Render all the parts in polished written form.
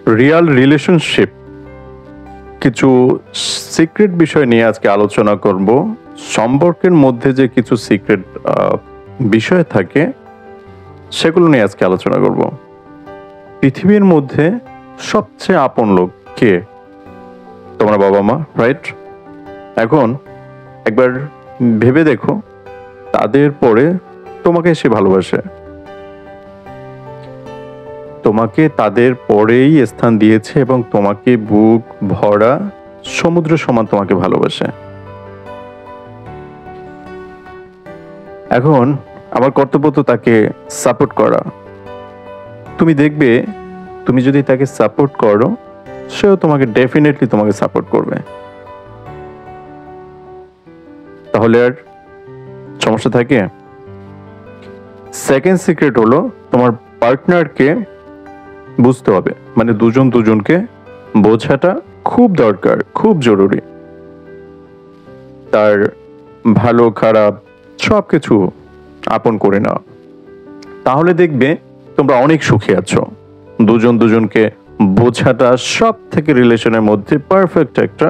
Real relationship কিছু secret বিষয় নিয়ে আজকে আলোচনা করব। সম্পর্কের মধ্যে যে কিছু সিক্রেট বিষয় থাকে সেগুলো নিয়ে আজকে আলোচনা করব। পৃথিবীর মধ্যে সবচেয়ে আপন লোক কে? তোমার বাবা মা, রাইট? এখন একবার ভেবে দেখো, তাদের পরে তোমাকে সে ভালোবাসে, তোমাকে তাদের পরেই স্থান দিয়েছে এবং তোমাকে বুক ভরা সমুদ্র সমান তোমাকে ভালোবাসে। এখন আমার কর্তব্য তো তাকে সাপোর্ট করা। তুমি দেখবে, তুমি যদি তাকে সাপোর্ট করো, সেও তোমাকে ডেফিনেটলি তোমাকে সাপোর্ট করবে। তাহলে আর সমস্যা থাকে? সেকেন্ড সিক্রেট হলো, তোমার পার্টনারকে বুঝতে হবে, মানে দুজন দুজনকে বোঝাটা খুব দরকার, খুব জরুরি। তার ভালো খারাপ সবকিছু আপন করে নাও, তাহলে দেখবে তোমরা অনেক সুখী আছো। দুজন দুজনকে বোঝাটা সব থেকে রিলেশনের মধ্যে পারফেক্ট একটা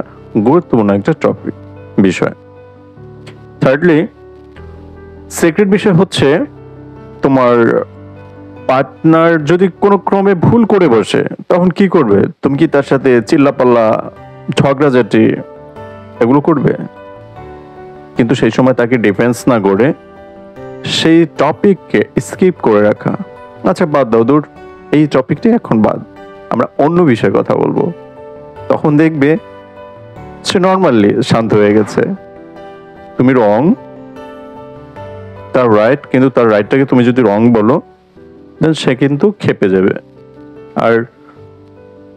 গুরুত্বপূর্ণ একটা টপিক বিষয়। থার্ডলি, সিক্রেট বিষয় হচ্ছে, তোমার পার্টনার যদি কোনো ক্রমে ভুল করে বসে, তখন কি করবে? তুমি কি তার সাথে চিল্লাপাল্লা, ঝগড়াঝাটি এগুলো করবে? কিন্তু সেই সময় তাকে ডিফেন্স না করে সেই টপিককে স্কিপ করে রাখা। আচ্ছা বাদ দাও, দূর, এই টপিকটি এখন বাদ, আমরা অন্য বিষয়ে কথা বলবো। তখন দেখবে সে নর্মালি শান্ত হয়ে গেছে। তুমি রং, তার রাইট, কিন্তু তার রাইটটাকে তুমি যদি রং বলো, দেন সে কিন্তু খেপে যাবে। আর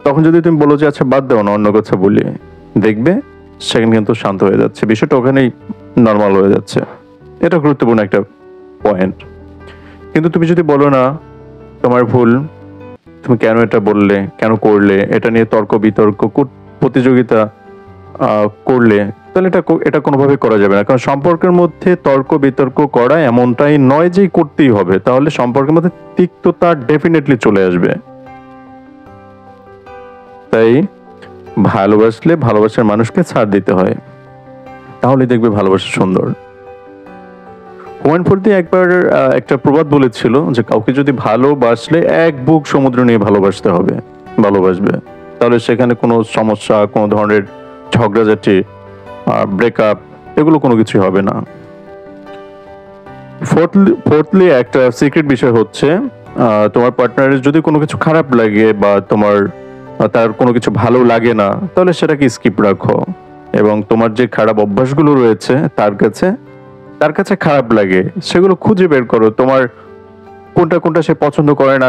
তখন যদি তুমি বলো যে আচ্ছা বাদ দাও না, অন্য কথা বলি, দেখবে সেখানে কিন্তু শান্ত হয়ে যাচ্ছে, বিষয়টা ওখানেই নর্মাল হয়ে যাচ্ছে। এটা গুরুত্বপূর্ণ একটা পয়েন্ট। কিন্তু তুমি যদি বলো না তোমার ভুল, তুমি কেন এটা বললে, কেন করলে, এটা নিয়ে তর্ক বিতর্ক প্রতিযোগিতা করলে, তাহলে এটা কোনোভাবে করা যাবে না। কারণ সম্পর্কের মধ্যে তর্ক বিতর্ক করা এমনটাই নয় যে করতেই হবে, তাহলে সম্পর্কের মধ্যে তিক্ততা ডেফিনেটলি চলে আসবে। তাই ভালোবাসলে ভালোবাসার মানুষকে ছাড় দিতে হয়, তাহলে দেখবে ভালোবাসা সুন্দর। হুমায়ুন ফরিদি একবার একটা প্রবাদ বলেছিল যে কাউকে যদি ভালোবাসলে এক বুক সমুদ্র নিয়ে ভালোবাসতে হবে, ভালোবাসবে, তাহলে সেখানে কোনো সমস্যা, কোনো ধরনের ঝগড়াঝাটি, ব্রেকআপ এগুলো কোনো কিছু হবে না। ফোর্থলি একটা সিক্রেট বিষয় হচ্ছে, তোমার পার্টনারের যদি কোনো কিছু খারাপ লাগে বা তার কোনো কিছু ভালো লাগে না, তাহলে সেটাকে স্কিপ রাখো এবং তোমার যে খারাপ অভ্যাসগুলো রয়েছে তার কাছে খারাপ লাগে সেগুলো খুঁজে বের করো। তোমার কোনটা সে পছন্দ করে না,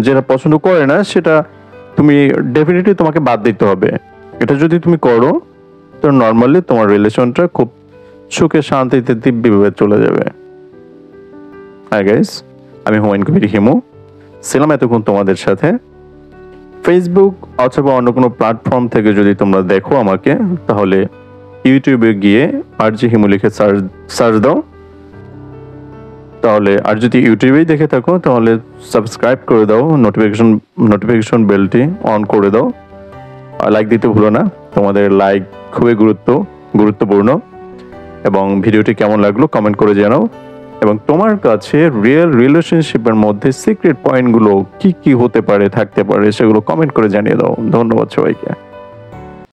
যেটা পছন্দ করে না সেটা তুমি ডেফিনেটলি তোমাকে বাদ দিতে হবে। এটা যদি তুমি করো, তো নর্মালি তোমার রিলেশনটা খুব সুখে শান্তিতে দিব্যভাবে চলে যাবে। হাই গাইস, আমি হুমায়ুন কবির হিমু ছিলাম এতক্ষণ তোমাদের সাথে। ফেসবুক অথবা অন্য কোনো প্ল্যাটফর্ম থেকে যদি তোমরা দেখো আমাকে, তাহলে ইউটিউবে গিয়ে আরজি হিমু লিখে সার্চ দাও। তাহলে আর যদি ইউটিউবেই দেখে থাকো, তাহলে সাবস্ক্রাইব করে দাও, নোটিফিকেশন বেলটি অন করে দাও। লাইক দিতে ভুলো না, তোমাদের লাইক খুবই গুরুত্বপূর্ণ। এবং ভিডিওটি কেমন লাগলো কমেন্ট করে জানাও। এবং তোমার কাছে রিয়েল রিলেশনশিপের মধ্যে সিক্রেট পয়েন্টগুলো কি কি হতে পারে, থাকতে পারে, সেগুলো কমেন্ট করে জানিয়ে দাও। ধন্যবাদ সবাইকে।